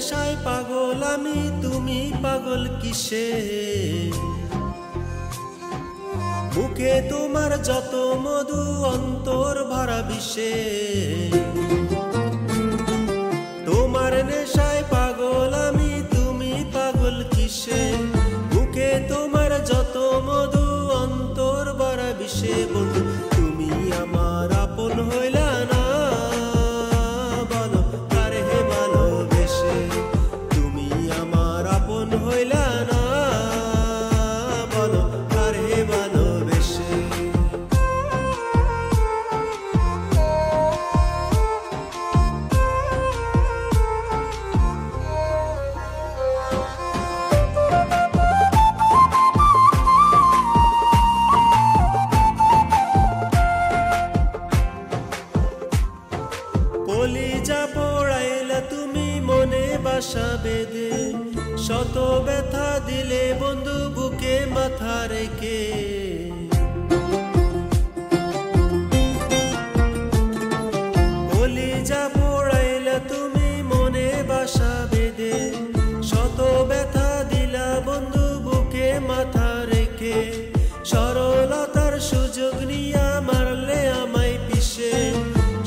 নেশায় পাগল আমি, তুমি পাগল কিসে? মুখে তোমার যত মধু, অন্তর ভরা বিষে। তোমার নেশায় পাগল আমি, তুমি পাগল কিসে? মুখে তোমার যত মধু, অন্তর ভরা বিষে। বন্ধু তুমি আমার আপন হইলা না, বলো কারে ভালোবেসে? তুমি আমার আপন হইলা না, বলো কারে ভালোবেসে? কলিজা পোড়াইলা তুমি মনে বাসা বেঁধে, শত ব্যথা দিলে বন্ধু বুকে মাথা রেখে। কলিজা পোড়াইলা তুমি মনে বাসা বেঁধে, শত ব্যথা দিলা বন্ধু বুকে মাথা রেখে। সরলতার সুযোগ নিয়া মারলে আমায় পিষে,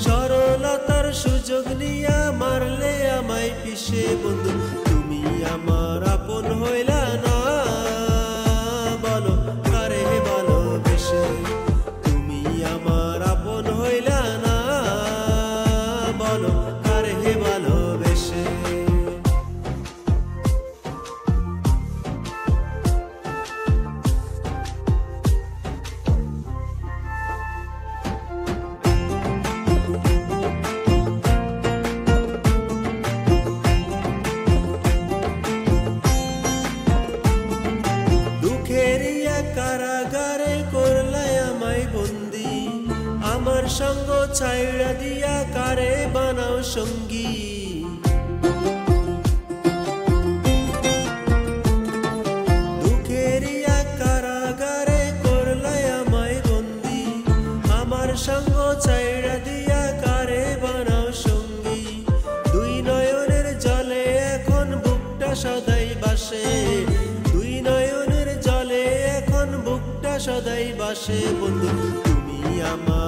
সরলতার সুযোগ নিয়া মারলে আমায় পিষে। বন্ধু তুমি আমার আপন হইলা না, বলো কারে ভালোবেসে? তুমি আমার আপন হইলা না, বলো কারে ভালোবেসে? কারাগারে করলাই আমায় বন্দি, আমার সঙ্গ ছাইড়া দিয়া কারে বানাও সঙ্গী। দুঃখেরিয়া কারাগারে করলাই আমায় বন্দি, আমার সঙ্গ ছাইড়া দিয়া কারে বানাও সঙ্গী। দুই নয়নের জলে এখন বুকটা সদাই বাসে, দুই নয়নের জলে এখন বুকটা সদাই বাসে। বন্ধু তুমি আমার